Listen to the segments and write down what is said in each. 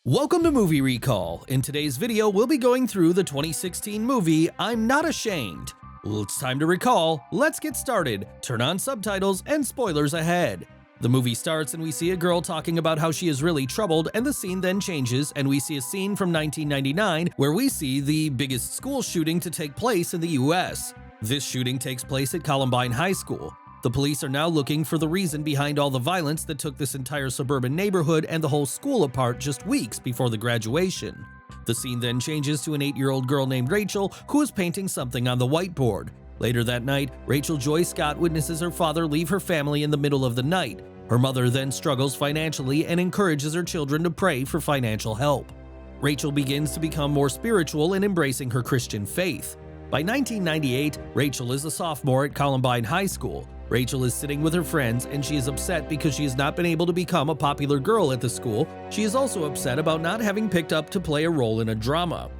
Welcome to Movie Recall. In today's video, we'll be going through the 2016 movie I'm Not Ashamed. Well, it's time to recall. Let's get started. Turn on subtitles and spoilers ahead. The movie starts and we see a girl talking about how she is really troubled, and the scene then changes and we see a scene from 1999 where we see the biggest school shooting to take place in the US. This shooting takes place at Columbine High School. The police are now looking for the reason behind all the violence that took this entire suburban neighborhood and the whole school apart just weeks before the graduation. The scene then changes to an 8-year-old girl named Rachel who is painting something on the whiteboard. Later that night, Rachel Joy Scott witnesses her father leave her family in the middle of the night. Her mother then struggles financially and encourages her children to pray for financial help. Rachel begins to become more spiritual in embracing her Christian faith. By 1998, Rachel is a sophomore at Columbine High School. Rachel is sitting with her friends and she is upset because she has not been able to become a popular girl at the school. She is also upset about not having picked up to play a role in a drama.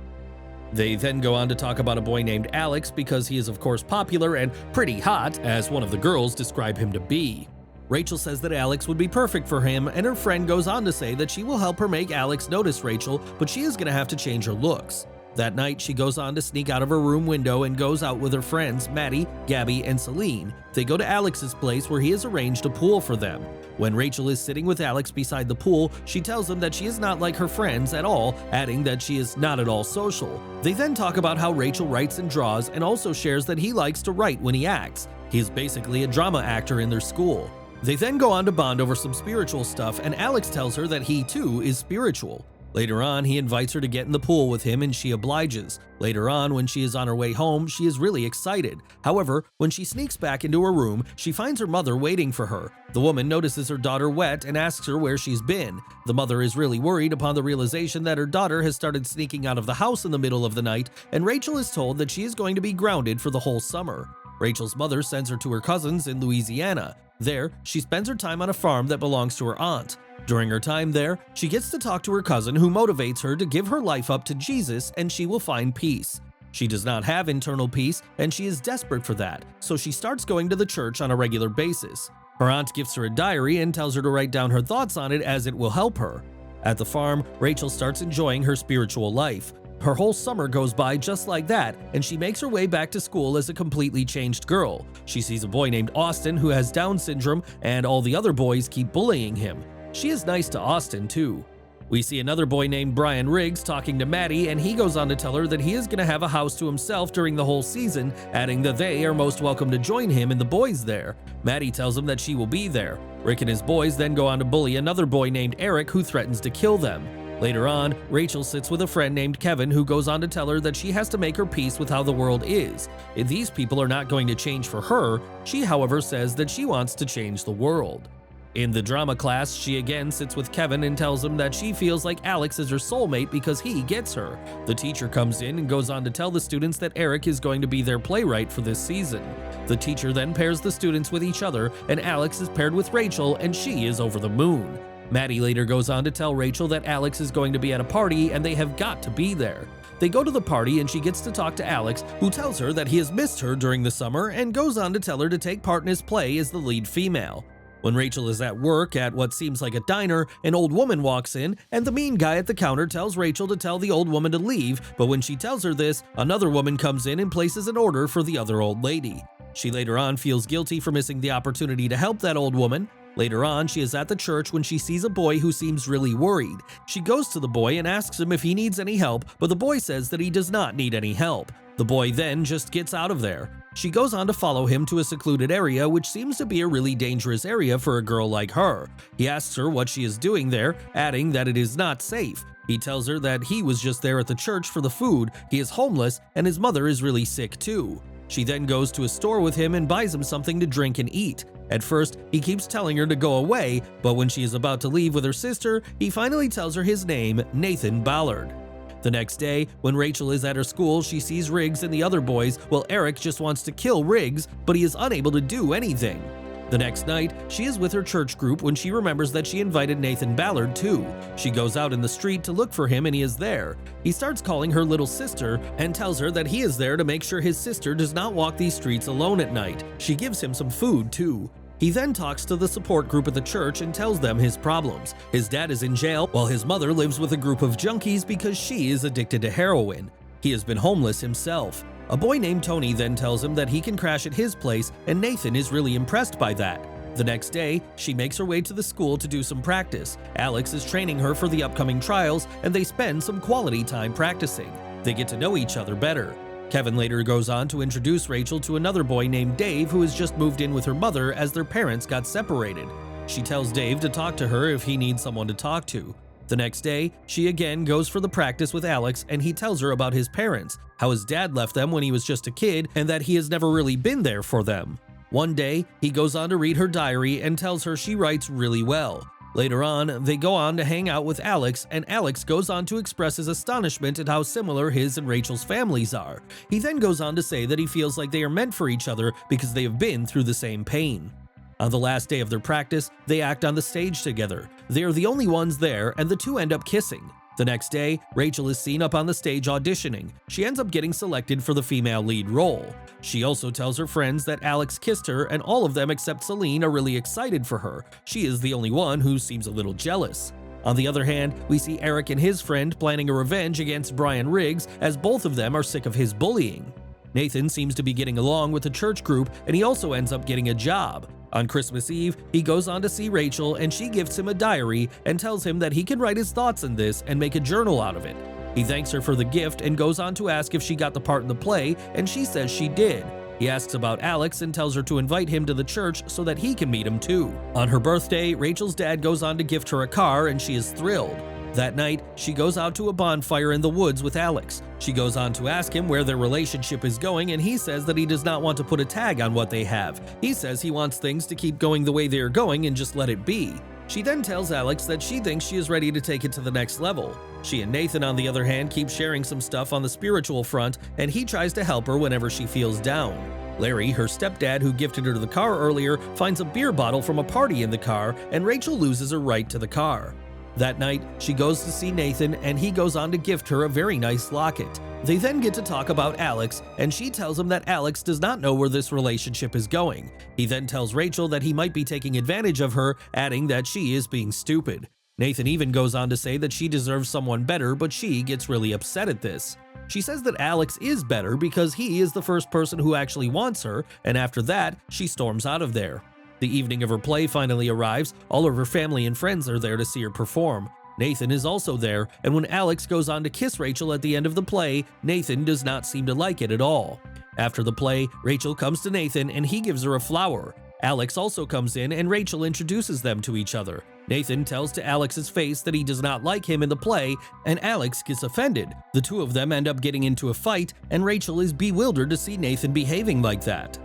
They then go on to talk about a boy named Alex because he is of course popular and pretty hot, as one of the girls describe him to be. Rachel says that Alex would be perfect for him, and her friend goes on to say that she will help her make Alex notice Rachel, but she is going to have to change her looks. That night, she goes on to sneak out of her room window and goes out with her friends Maddie, Gabby, and Celine. They go to Alex's place where he has arranged a pool for them. When Rachel is sitting with Alex beside the pool, she tells him that she is not like her friends at all, adding that she is not at all social. They then talk about how Rachel writes and draws, and also shares that he likes to write when he acts. He is basically a drama actor in their school. They then go on to bond over some spiritual stuff, and Alex tells her that he too is spiritual. Later on, he invites her to get in the pool with him and she obliges. Later on, when she is on her way home, she is really excited. However, when she sneaks back into her room, she finds her mother waiting for her. The woman notices her daughter wet and asks her where she's been. The mother is really worried upon the realization that her daughter has started sneaking out of the house in the middle of the night, and Rachel is told that she is going to be grounded for the whole summer. Rachel's mother sends her to her cousins in Louisiana. There, she spends her time on a farm that belongs to her aunt. During her time there, she gets to talk to her cousin who motivates her to give her life up to Jesus and she will find peace. She does not have internal peace and she is desperate for that, so she starts going to the church on a regular basis. Her aunt gives her a diary and tells her to write down her thoughts on it as it will help her. At the farm, Rachel starts enjoying her spiritual life. Her whole summer goes by just like that, and she makes her way back to school as a completely changed girl. She sees a boy named Austin who has Down syndrome, and all the other boys keep bullying him. She is nice to Austin too. We see another boy named Brian Riggs talking to Maddie, and he goes on to tell her that he is going to have a house to himself during the whole season, adding that they are most welcome to join him and the boys there. Maddie tells him that she will be there. Rick and his boys then go on to bully another boy named Eric who threatens to kill them. Later on, Rachel sits with a friend named Kevin who goes on to tell her that she has to make her peace with how the world is. If these people are not going to change for her, she however says that she wants to change the world. In the drama class, she again sits with Kevin and tells him that she feels like Alex is her soulmate because he gets her. The teacher comes in and goes on to tell the students that Eric is going to be their playwright for this season. The teacher then pairs the students with each other, and Alex is paired with Rachel and she is over the moon. Maddie later goes on to tell Rachel that Alex is going to be at a party and they have got to be there. They go to the party and she gets to talk to Alex, who tells her that he has missed her during the summer and goes on to tell her to take part in his play as the lead female. When Rachel is at work at what seems like a diner, an old woman walks in and the mean guy at the counter tells Rachel to tell the old woman to leave, but when she tells her this, another woman comes in and places an order for the other old lady. She later on feels guilty for missing the opportunity to help that old woman. Later on, she is at the church when she sees a boy who seems really worried. She goes to the boy and asks him if he needs any help, but the boy says that he does not need any help. The boy then just gets out of there. She goes on to follow him to a secluded area, which seems to be a really dangerous area for a girl like her. He asks her what she is doing there, adding that it is not safe. He tells her that he was just there at the church for the food, he is homeless, and his mother is really sick too. She then goes to a store with him and buys him something to drink and eat. At first, he keeps telling her to go away, but when she is about to leave with her sister, he finally tells her his name, Nathan Ballard. The next day, when Rachel is at her school, she sees Riggs and the other boys while Eric just wants to kill Riggs, but he is unable to do anything. The next night, she is with her church group when she remembers that she invited Nathan Ballard too. She goes out in the street to look for him and he is there. He starts calling her little sister and tells her that he is there to make sure his sister does not walk these streets alone at night. She gives him some food too. He then talks to the support group at the church and tells them his problems. His dad is in jail while his mother lives with a group of junkies because she is addicted to heroin. He has been homeless himself. A boy named Tony then tells him that he can crash at his place, and Nathan is really impressed by that. The next day, she makes her way to the school to do some practice. Alex is training her for the upcoming trials, and they spend some quality time practicing. They get to know each other better. Kevin later goes on to introduce Rachel to another boy named Dave who has just moved in with her mother as their parents got separated. She tells Dave to talk to her if he needs someone to talk to. The next day, she again goes for the practice with Alex and he tells her about his parents, how his dad left them when he was just a kid and that he has never really been there for them. One day, he goes on to read her diary and tells her she writes really well. Later on, they go on to hang out with Alex, and Alex goes on to express his astonishment at how similar his and Rachel's families are. He then goes on to say that he feels like they are meant for each other because they have been through the same pain. On the last day of their practice, they act on the stage together. They are the only ones there, and the two end up kissing. The next day, Rachel is seen up on the stage auditioning. She ends up getting selected for the female lead role. She also tells her friends that Alex kissed her, and all of them except Celine are really excited for her. She is the only one who seems a little jealous. On the other hand, we see Eric and his friend planning a revenge against Brian Riggs, as both of them are sick of his bullying. Nathan seems to be getting along with the church group, and he also ends up getting a job. On Christmas Eve, he goes on to see Rachel and she gives him a diary and tells him that he can write his thoughts in this and make a journal out of it. He thanks her for the gift and goes on to ask if she got the part in the play, and she says she did. He asks about Alex and tells her to invite him to the church so that he can meet him too. On her birthday, Rachel's dad goes on to gift her a car and she is thrilled. That night, she goes out to a bonfire in the woods with Alex. She goes on to ask him where their relationship is going, and he says that he does not want to put a tag on what they have. He says he wants things to keep going the way they are going and just let it be. She then tells Alex that she thinks she is ready to take it to the next level. She and Nathan, on the other hand, keep sharing some stuff on the spiritual front, and he tries to help her whenever she feels down. Larry, her stepdad who gifted her the car earlier, finds a beer bottle from a party in the car, and Rachel loses her right to the car. That night, she goes to see Nathan and he goes on to gift her a very nice locket. They then get to talk about Alex, and she tells him that Alex does not know where this relationship is going. He then tells Rachel that he might be taking advantage of her, adding that she is being stupid. Nathan even goes on to say that she deserves someone better, but she gets really upset at this. She says that Alex is better because he is the first person who actually wants her, and after that, she storms out of there. The evening of her play finally arrives. All of her family and friends are there to see her perform. Nathan is also there, and when Alex goes on to kiss Rachel at the end of the play, Nathan does not seem to like it at all. After the play, Rachel comes to Nathan and he gives her a flower. Alex also comes in and Rachel introduces them to each other. Nathan tells to Alex's face that he does not like him in the play, and Alex gets offended. The two of them end up getting into a fight, and Rachel is bewildered to see Nathan behaving like that.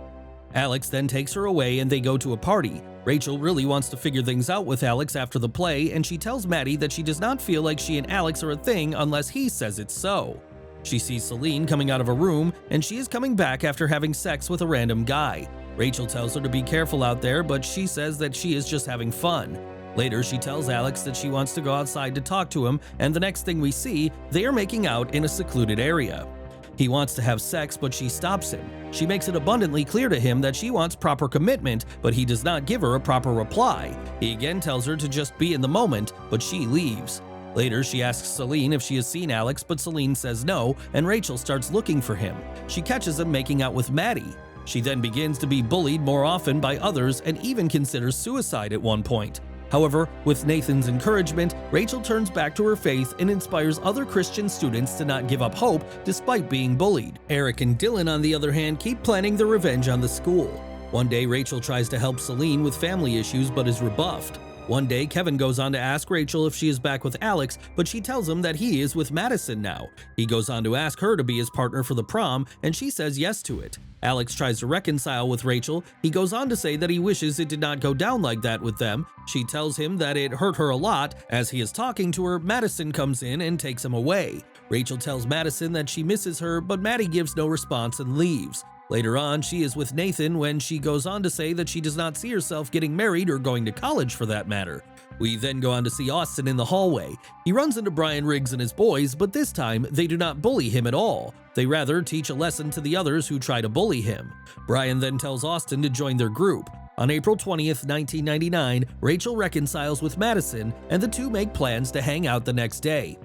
Alex then takes her away and they go to a party. Rachel really wants to figure things out with Alex after the play, and she tells Maddie that she does not feel like she and Alex are a thing unless he says it's so. She sees Celine coming out of a room, and she is coming back after having sex with a random guy. Rachel tells her to be careful out there, but she says that she is just having fun. Later, she tells Alex that she wants to go outside to talk to him, and the next thing we see, they are making out in a secluded area. He wants to have sex, but she stops him. She makes it abundantly clear to him that she wants proper commitment, but he does not give her a proper reply. He again tells her to just be in the moment, but she leaves. Later, she asks Celine if she has seen Alex, but Celine says no, and Rachel starts looking for him. She catches him making out with Maddie. She then begins to be bullied more often by others and even considers suicide at one point. However, with Nathan's encouragement, Rachel turns back to her faith and inspires other Christian students to not give up hope despite being bullied. Eric and Dylan, on the other hand, keep planning their revenge on the school. One day, Rachel tries to help Celine with family issues but is rebuffed. One day, Kevin goes on to ask Rachel if she is back with Alex, but she tells him that he is with Madison now. He goes on to ask her to be his partner for the prom, and she says yes to it. Alex tries to reconcile with Rachel. He goes on to say that he wishes it did not go down like that with them. She tells him that it hurt her a lot. As he is talking to her, Madison comes in and takes him away. Rachel tells Madison that she misses her, but Maddie gives no response and leaves. Later on, she is with Nathan when she goes on to say that she does not see herself getting married or going to college for that matter. We then go on to see Austin in the hallway. He runs into Brian Riggs and his boys, but this time they do not bully him at all. They rather teach a lesson to the others who try to bully him. Brian then tells Austin to join their group. On April 20th, 1999, Rachel reconciles with Madison and the two make plans to hang out the next day.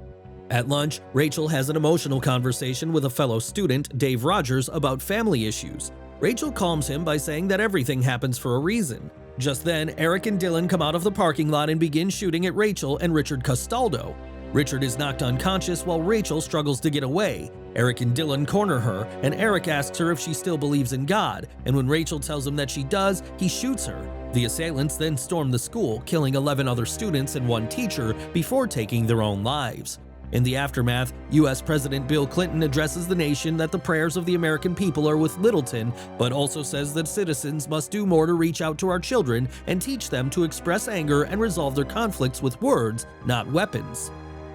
At lunch, Rachel has an emotional conversation with a fellow student, Dave Rogers, about family issues. Rachel calms him by saying that everything happens for a reason. Just then, Eric and Dylan come out of the parking lot and begin shooting at Rachel and Richard Castaldo. Richard is knocked unconscious while Rachel struggles to get away. Eric and Dylan corner her, and Eric asks her if she still believes in God, and when Rachel tells him that she does, he shoots her. The assailants then storm the school, killing 11 other students and one teacher before taking their own lives. In the aftermath, U.S. President Bill Clinton addresses the nation that the prayers of the American people are with Littleton, but also says that citizens must do more to reach out to our children and teach them to express anger and resolve their conflicts with words, not weapons.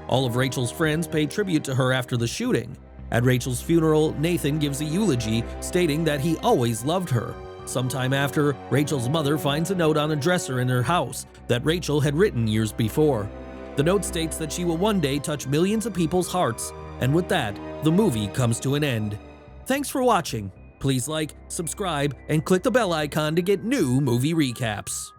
All of Rachel's friends pay tribute to her after the shooting. At Rachel's funeral, Nathan gives a eulogy, stating that he always loved her. Sometime after, Rachel's mother finds a note on a dresser in her house that Rachel had written years before. The note states that she will one day touch millions of people's hearts, and with that, the movie comes to an end. Thanks for watching. Please like, subscribe, and click the bell icon to get new movie recaps.